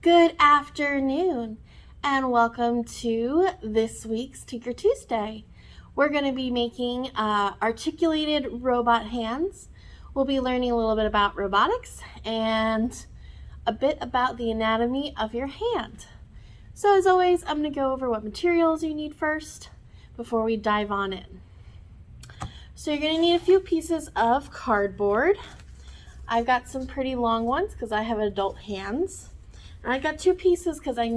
Good afternoon, and welcome to this week's Tinker Tuesday. We're going to be making articulated robot hands. We'll be learning a little bit about robotics and a bit about the anatomy of your hand. So as always, I'm going to go over what materials you need first before we dive on in. So you're going to need a few pieces of cardboard. I've got some pretty long ones because I have adult hands. And I got two pieces because you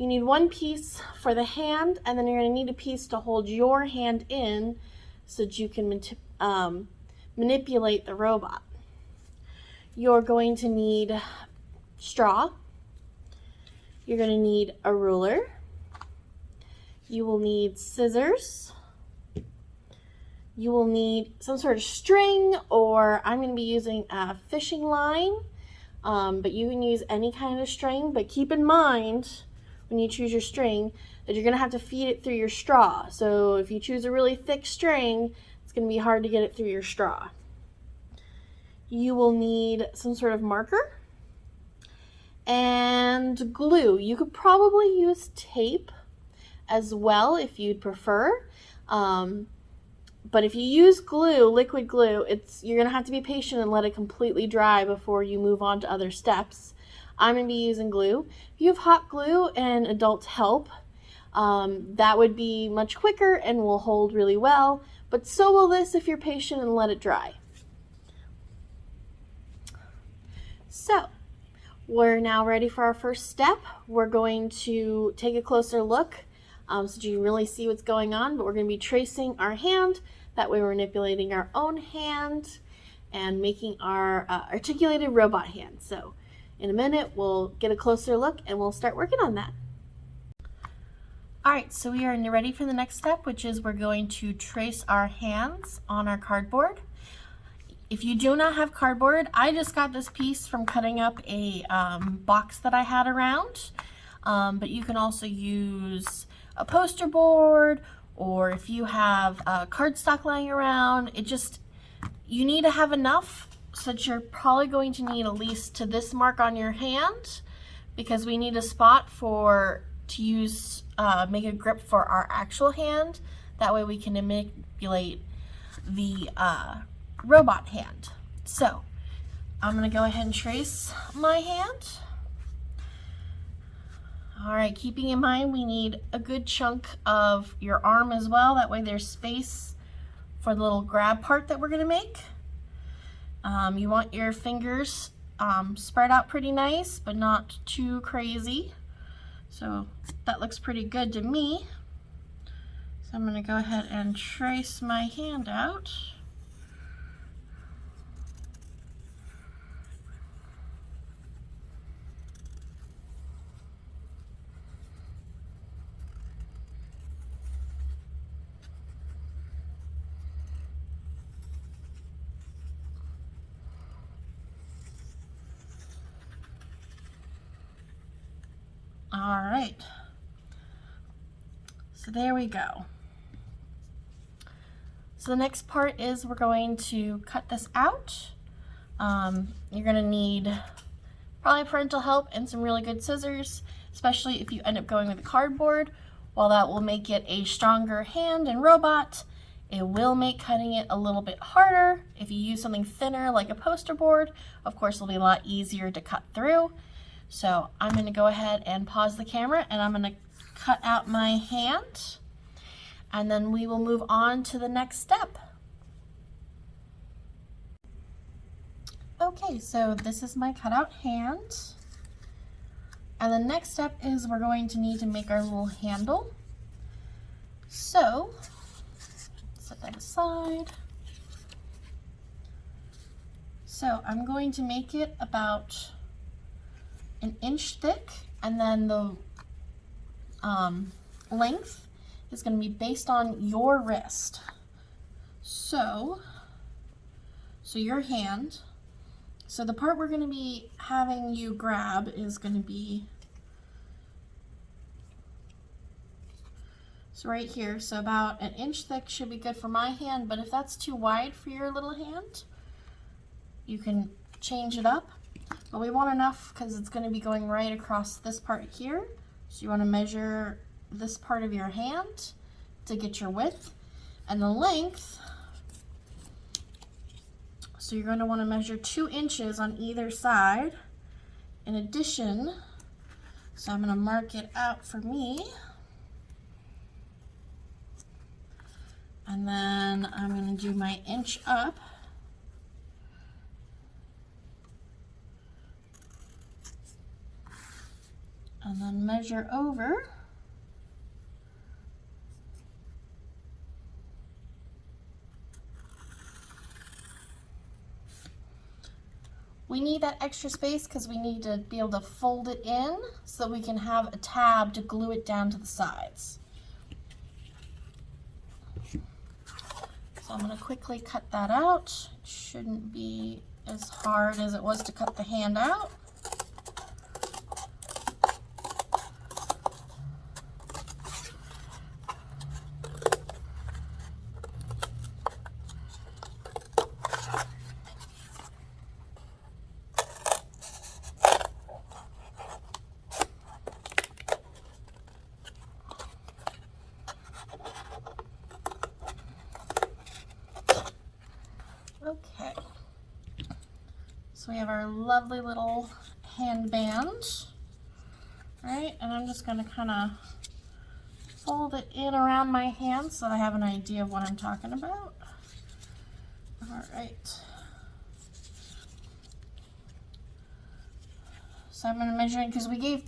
need one piece for the hand, and then you're going to need a piece to hold your hand in so that you can manipulate the robot. You're going to need straw. You're going to need a ruler. You will need scissors. You will need some sort of string, or I'm going to be using a fishing line. But you can use any kind of string, but keep in mind when you choose your string that you're going to have to feed it through your straw. So if you choose a really thick string, it's going to be hard to get it through your straw. You will need some sort of marker and glue. You could probably use tape as well if you'd prefer. But if you use glue, liquid glue, you're going to have to be patient and let it completely dry before you move on to other steps. I'm going to be using glue. If you have hot glue and adult help, that would be much quicker and will hold really well, but so will this if you're patient and let it dry. So, we're now ready for our first step. We're going to take a closer look so you can really see what's going on, but we're going to be tracing our hand. That way we're manipulating our own hand and making our articulated robot hand. So in a minute, we'll get a closer look and we'll start working on that. All right, so we are ready for the next step, which is we're going to trace our hands on our cardboard. If you do not have cardboard, I just got this piece from cutting up a box that I had around, but you can also use a poster board, or if you have cardstock lying around, you need to have enough so that you're probably going to need at least to this mark on your hand, because we need a spot to use, make a grip for our actual hand. That way we can manipulate the robot hand. So I'm gonna go ahead and trace my hand. All right, keeping in mind we need a good chunk of your arm as well. That way there's space for the little grab part that we're gonna make. You want your fingers spread out pretty nice, but not too crazy. So that looks pretty good to me. So I'm gonna go ahead and trace my hand out. All right, so there we go. So the next part is we're going to cut this out. You're gonna need probably parental help and some really good scissors, especially if you end up going with cardboard. While that will make it a stronger hand and robot, it will make cutting it a little bit harder. If you use something thinner like a poster board, of course it'll be a lot easier to cut through. So I'm going to go ahead and pause the camera and I'm going to cut out my hand, and then we will move on to the next step. Okay, so this is my cutout hand. And the next step is we're going to need to make our little handle. So set that aside. So I'm going to make it about an inch thick, and then the length is going to be based on your wrist. So your hand. So the part we're going to be having you grab is going to be right here. So about an inch thick should be good for my hand, but if that's too wide for your little hand, you can change it up. But we want enough because it's going to be going right across this part here. So you want to measure this part of your hand to get your width and the length. So you're going to want to measure 2 inches on either side. In addition, so I'm going to mark it out for me. And then I'm going to do my inch up. And then measure over. We need that extra space because we need to be able to fold it in so that we can have a tab to glue it down to the sides. So I'm going to quickly cut that out. It shouldn't be as hard as it was to cut the hand out. Okay, so we have our lovely little handband, right? And I'm just going to kind of fold it in around my hand so that I have an idea of what I'm talking about. All right. So I'm going to measure it because we gave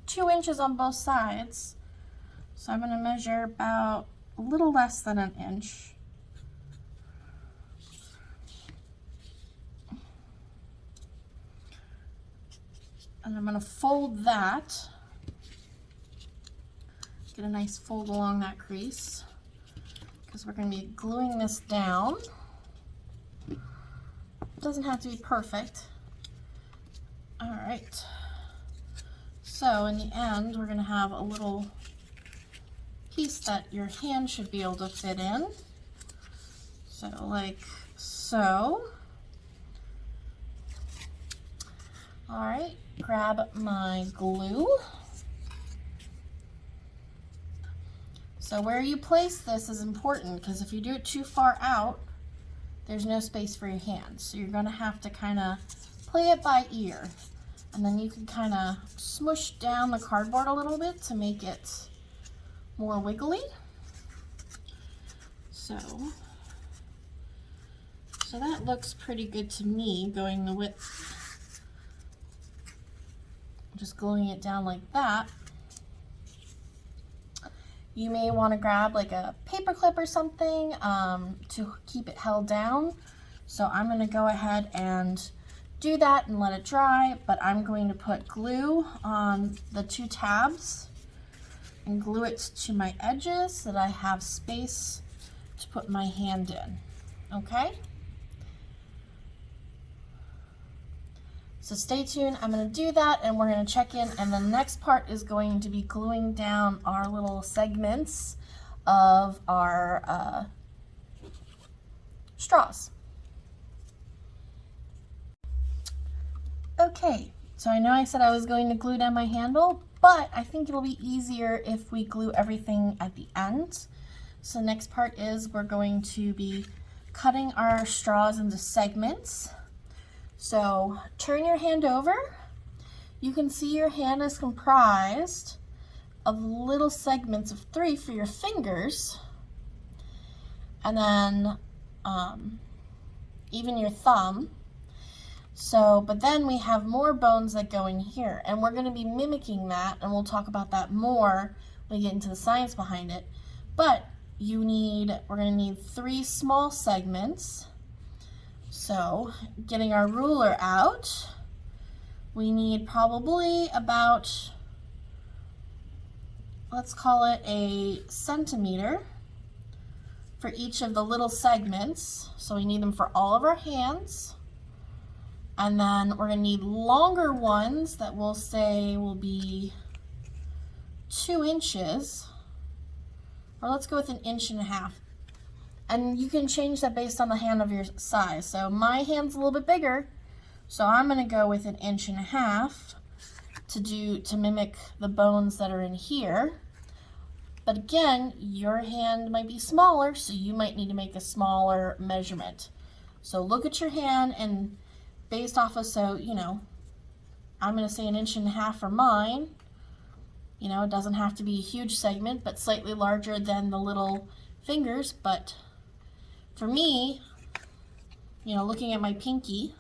two inches on both sides. So I'm going to measure about a little less than an inch. And I'm going to fold that, get a nice fold along that crease, because we're going to be gluing this down. It doesn't have to be perfect. All right. So in the end, we're going to have a little piece that your hand should be able to fit in. So like so. All right, grab my glue. So where you place this is important because if you do it too far out, there's no space for your hand. So you're going to have to kind of play it by ear. And then you can kind of smush down the cardboard a little bit to make it more wiggly. So that looks pretty good to me, going the width. Just gluing it down like that. You may want to grab like a paper clip or something to keep it held down. So I'm going to go ahead and do that and let it dry, but I'm going to put glue on the 2 tabs and glue it to my edges so that I have space to put my hand in. Okay? So stay tuned, I'm going to do that and we're going to check in, and the next part is going to be gluing down our little segments of our straws. Okay, so I know I said I was going to glue down my handle, but I think it'll be easier if we glue everything at the end. So the next part is we're going to be cutting our straws into segments. So turn your hand over. You can see your hand is comprised of little segments of 3 for your fingers, and then even your thumb. So, but then we have more bones that go in here, and we're going to be mimicking that, and we'll talk about that more when we get into the science behind it. But we're going to need 3 small segments. So, getting our ruler out, we need probably about, let's call it a centimeter for each of the little segments. So we need them for all of our hands. And then we're going to need longer ones that we'll say will be 2 inches. Or let's go with 1.5 inches. And you can change that based on the hand of your size. So my hand's a little bit bigger, So I'm going to go with 1.5 inches to mimic the bones that are in here. But again, your hand might be smaller, so you might need to make a smaller measurement. So look at your hand, and based off of, so, you know, I'm going to say 1.5 inches for mine. You know, it doesn't have to be a huge segment, but slightly larger than the little fingers. But for me, you know, looking at my pinky,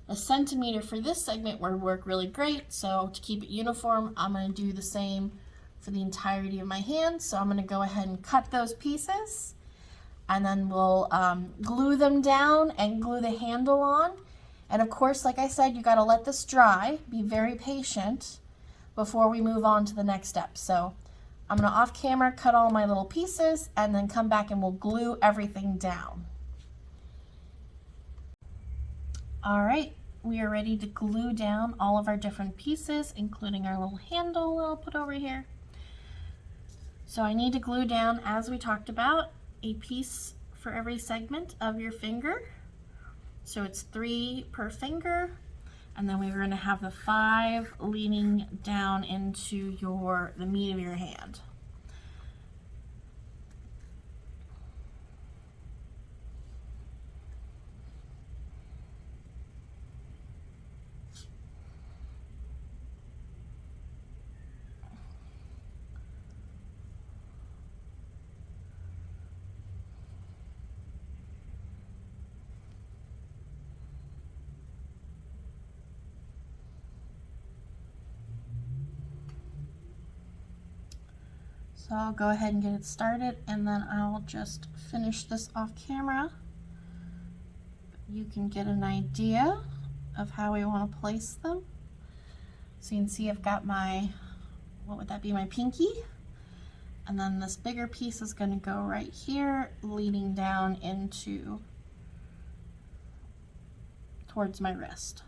1 centimeter for this segment would work really great. So to keep it uniform, I'm going to do the same for the entirety of my hand. So I'm going to go ahead and cut those pieces, and then we'll glue them down and glue the handle on. And of course, like I said, you got to let this dry. Be very patient before we move on to the next step. So I'm going to off camera cut all my little pieces and then come back and we'll glue everything down. All right, we are ready to glue down all of our different pieces, including our little handle that I'll put over here. So I need to glue down, as we talked about, a piece for every segment of your finger. So it's 3 per finger, and then we're going to have the 5 leaning down into the meat of your hand. So I'll go ahead and get it started, and then I'll just finish this off camera. You can get an idea of how we want to place them. So you can see I've got my, what would that be, my pinky? And then this bigger piece is going to go right here, leading down towards my wrist.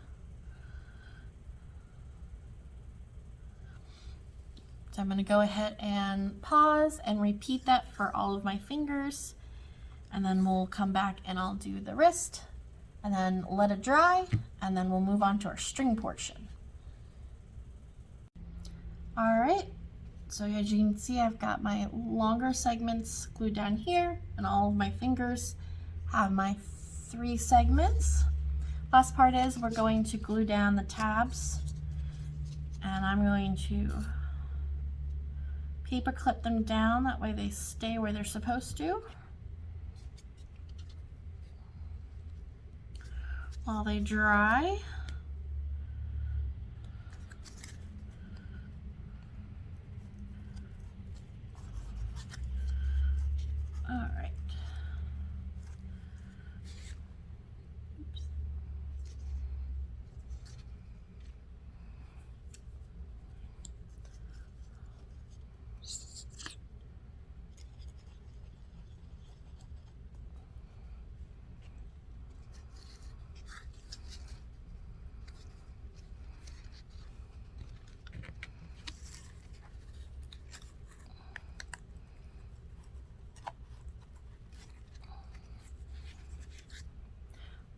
So I'm going to go ahead and pause and repeat that for all of my fingers, and then we'll come back and I'll do the wrist and then let it dry, and then we'll move on to our string portion. All right, so as you can see, I've got my longer segments glued down here, and all of my fingers have my 3 segments. Last part is we're going to glue down the tabs, and I'm going to paper clip them down, that way they stay where they're supposed to while they dry. All right. Oops.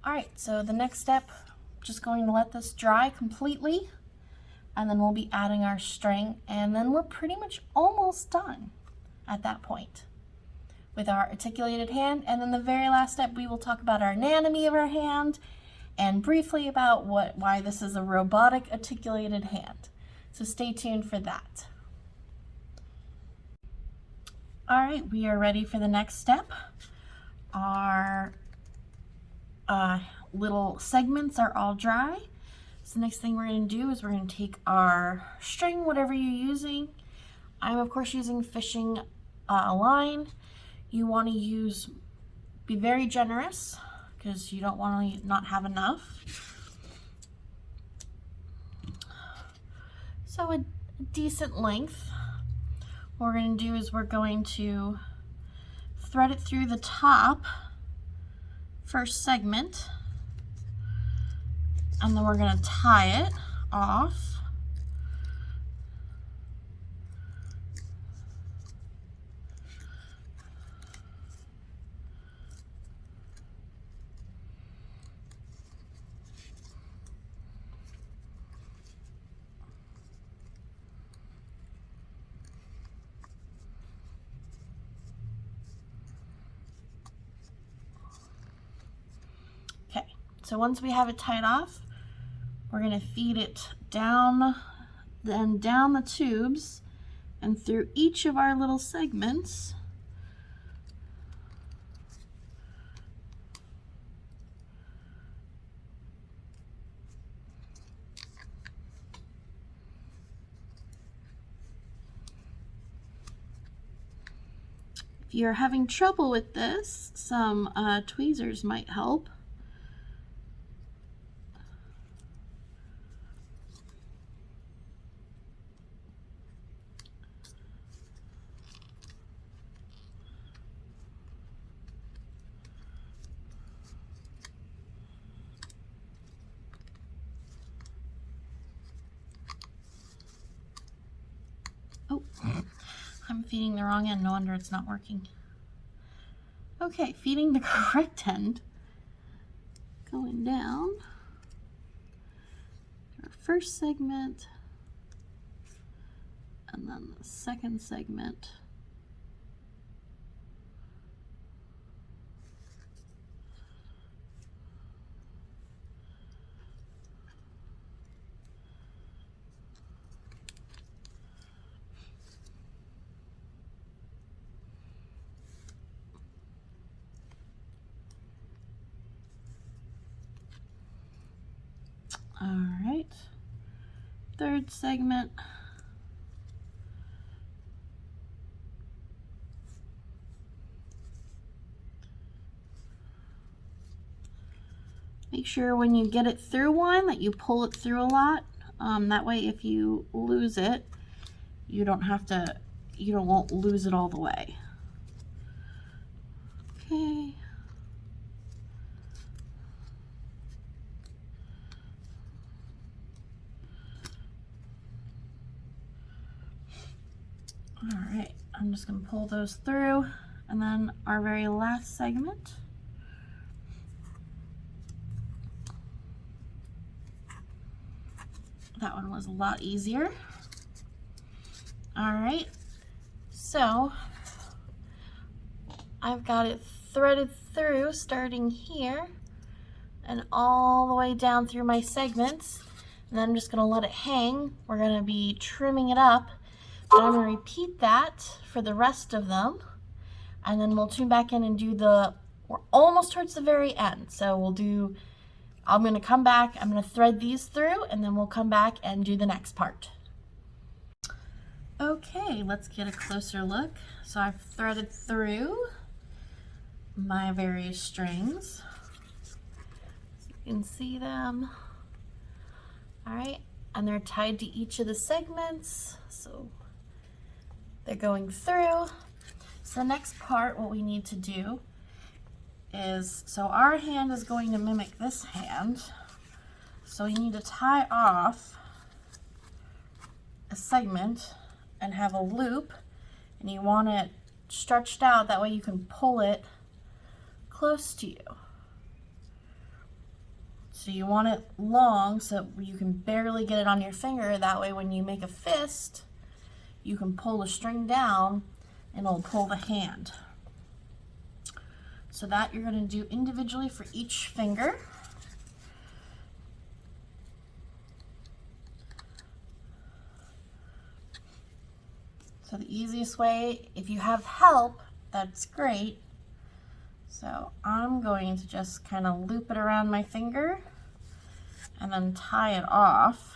All right, so the next step, just going to let this dry completely, and then we'll be adding our string, and then we're pretty much almost done at that point with our articulated hand. And then the very last step, we will talk about our anatomy of our hand and briefly about why this is a robotic articulated hand. So stay tuned for that. All right, we are ready for the next step. Our little segments are all dry. So the next thing we're going to do is we're going to take our string, whatever you're using. I'm of course using fishing line. You want to be very generous because you don't want to not have enough. So a decent length. What we're going to do is we're going to thread it through the top first segment, and then we're going to tie it off. So once we have it tied off, we're going to feed it down, then down the tubes and through each of our little segments. If you're having trouble with this, some tweezers might help. Oh, I'm feeding the wrong end. No wonder it's not working. Okay, feeding the correct end. Going down. Our first segment. And then the second segment. All right, third segment. Make sure when you get it through one that you pull it through a lot. That way if you lose it, you won't lose it all the way. Okay. All right, I'm just gonna pull those through, and then our very last segment. That one was a lot easier. All right, so I've got it threaded through starting here and all the way down through my segments, and then I'm just gonna let it hang. We're gonna be trimming it up, but I'm gonna repeat that for the rest of them, and then we'll tune back in and do we're almost towards the very end. So I'm gonna come back, I'm gonna thread these through, and then we'll come back and do the next part. Okay, let's get a closer look. So I've threaded through my various strings. So you can see them. All right, and they're tied to each of the segments. So they're going through. So the next part, what we need to do is, so our hand is going to mimic this hand. So you need to tie off a segment and have a loop, and you want it stretched out, that way you can pull it close to you. So you want it long so you can barely get it on your finger, that way when you make a fist, you can pull the string down and it'll pull the hand. So that you're going to do individually for each finger. So the easiest way, if you have help, that's great. So I'm going to just kind of loop it around my finger and then tie it off.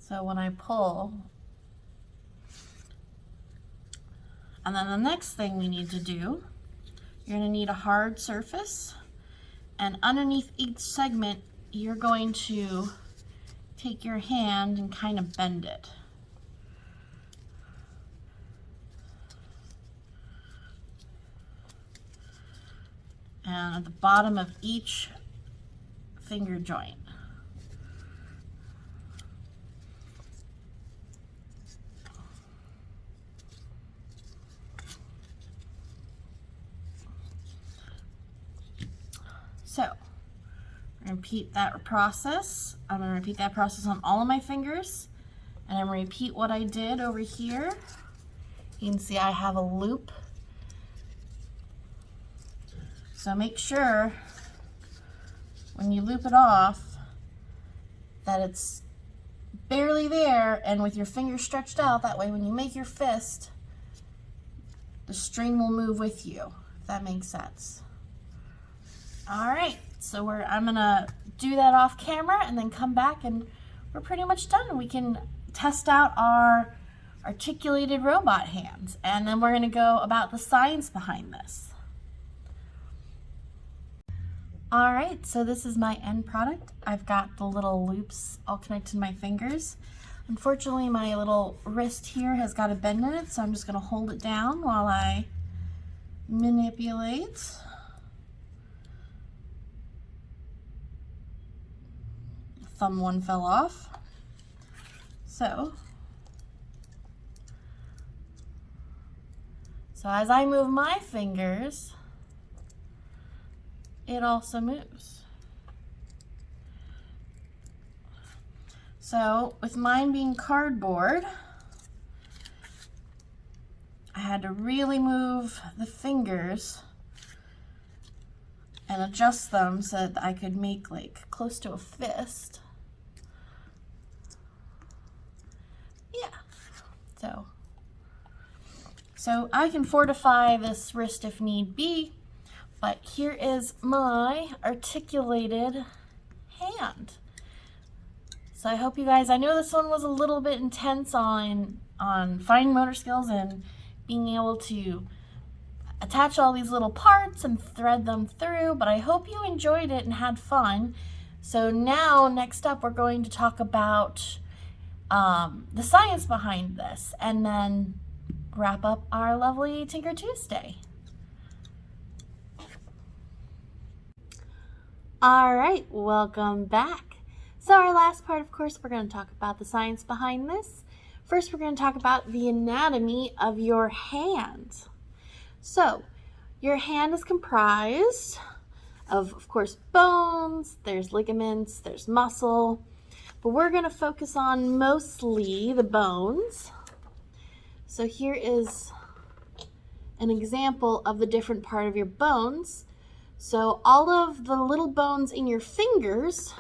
So when I pull, and then the next thing we need to do, you're going to need a hard surface, and underneath each segment you're going to take your hand and kind of bend it. And at the bottom of each finger joint. Repeat that process. I'm going to repeat that process on all of my fingers. And I'm going to repeat what I did over here. You can see I have a loop. So make sure when you loop it off that it's barely there and with your fingers stretched out. That way when you make your fist, the string will move with you, if that makes sense. All right, so I'm gonna do that off camera and then come back and we're pretty much done. We can test out our articulated robot hands and then we're gonna go about the science behind this. All right, so this is my end product. I've got the little loops all connected to my fingers. Unfortunately, my little wrist here has got a bend in it, so I'm just gonna hold it down while I manipulate. Thumb one fell off. So as I move my fingers, it also moves. So with mine being cardboard, I had to really move the fingers and adjust them so that I could make like close to a fist. Yeah. So I can fortify this wrist if need be, but here is my articulated hand. So I hope you guys, I know this one was a little bit intense on fine motor skills and being able to attach all these little parts and thread them through, but I hope you enjoyed it and had fun. So now, next up, we're going to talk about the science behind this and then wrap up our lovely Tinker Tuesday. All right, welcome back. So our last part, of course, we're going to talk about the science behind this. First, we're going to talk about the anatomy of your hand. So your hand is comprised of course, bones, there's ligaments, there's muscle, but we're going to focus on mostly the bones. So here is an example of the different part of your bones. So all of the little bones in your fingers,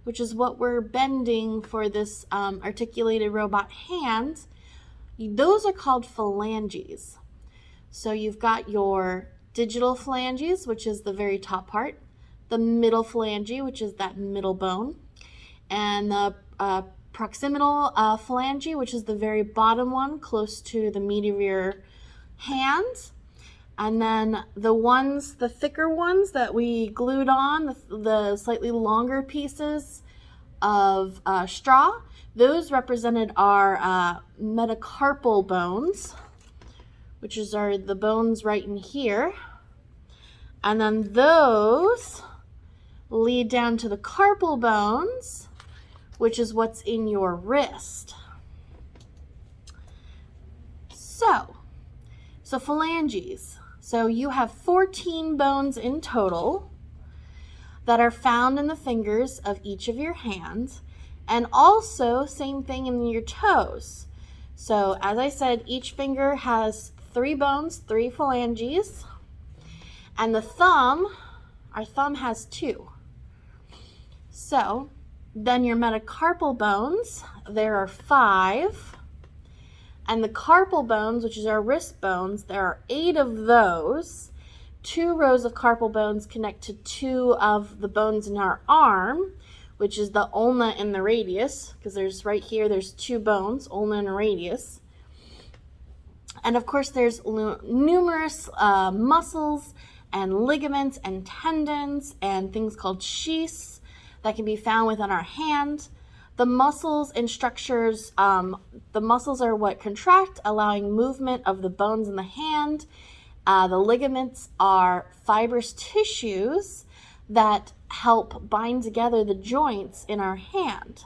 which is what we're bending for this articulated robot hand, those are called phalanges. So you've got your digital phalanges, which is the very top part, the middle phalange, which is that middle bone, and the proximal phalange, which is the very bottom one, close to the meat of your hand. And then the thicker ones that we glued on, the slightly longer pieces of straw, those represented our metacarpal bones, which are the bones right in here. And then those lead down to the carpal bones, which is what's in your wrist. So phalanges. So you have 14 bones in total that are found in the fingers of each of your hands, and also same thing in your toes. So as I said, each finger has 3 bones, 3 phalanges, and the thumb, our thumb has 2. So then your metacarpal bones, there are 5. And the carpal bones, which is our wrist bones, there are 8 of those. 2 rows of carpal bones connect to 2 of the bones in our arm, which is the ulna and the radius, because there's 2 bones, ulna and radius. And of course there's numerous muscles and ligaments and tendons and things called sheaths that can be found within our hand. The muscles and structures, the muscles are what contract, allowing movement of the bones in the hand. The ligaments are fibrous tissues that help bind together the joints in our hand.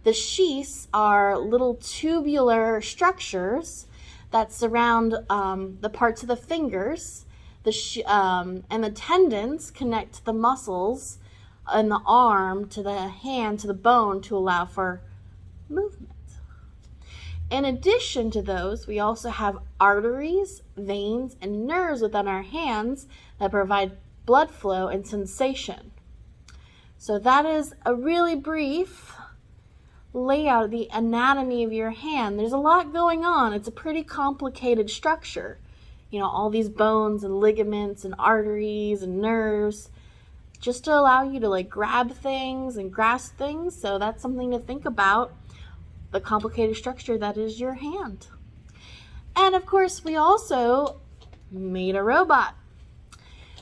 The sheaths are little tubular structures that surround the parts of the fingers. And the tendons connect the muscles in the arm to the hand to the bone to allow for movement. In addition to those, we also have arteries, veins, and nerves within our hands that provide blood flow and sensation. So that is a really brief layout of the anatomy of your hand. There's a lot going on. It's a pretty complicated structure. All these bones and ligaments and arteries and nerves, just to allow you to grab things and grasp things. So that's something to think about, the complicated structure that is your hand. And of course, we also made a robot.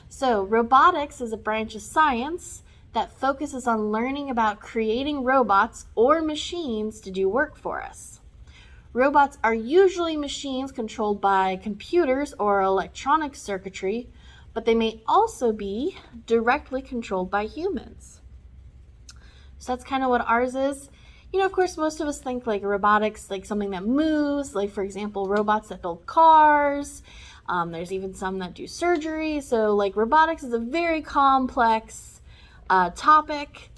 So robotics is a branch of science that focuses on learning about creating robots or machines to do work for us. Robots are usually machines controlled by computers or electronic circuitry, but they may also be directly controlled by humans. So that's kind of what ours is. Of course, most of us think robotics, something that moves, for example, robots that build cars. There's even some that do surgery. So robotics is a very complex topic.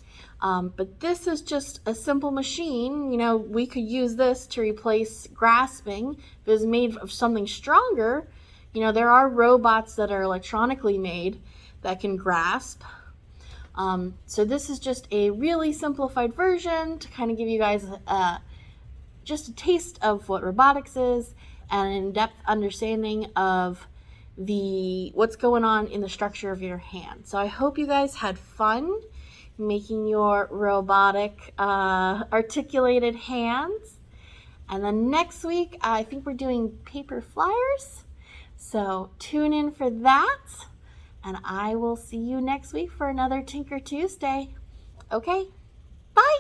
But this is just a simple machine. We could use this to replace grasping. If it was made of something stronger, there are robots that are electronically made that can grasp. So this is just a really simplified version to kind of give you guys just a taste of what robotics is and an in-depth understanding of what's going on in the structure of your hand. So I hope you guys had fun making your robotic articulated hands. And then next week, I think we're doing paper flyers. So tune in for that. And I will see you next week for another Tinker Tuesday. Okay, bye.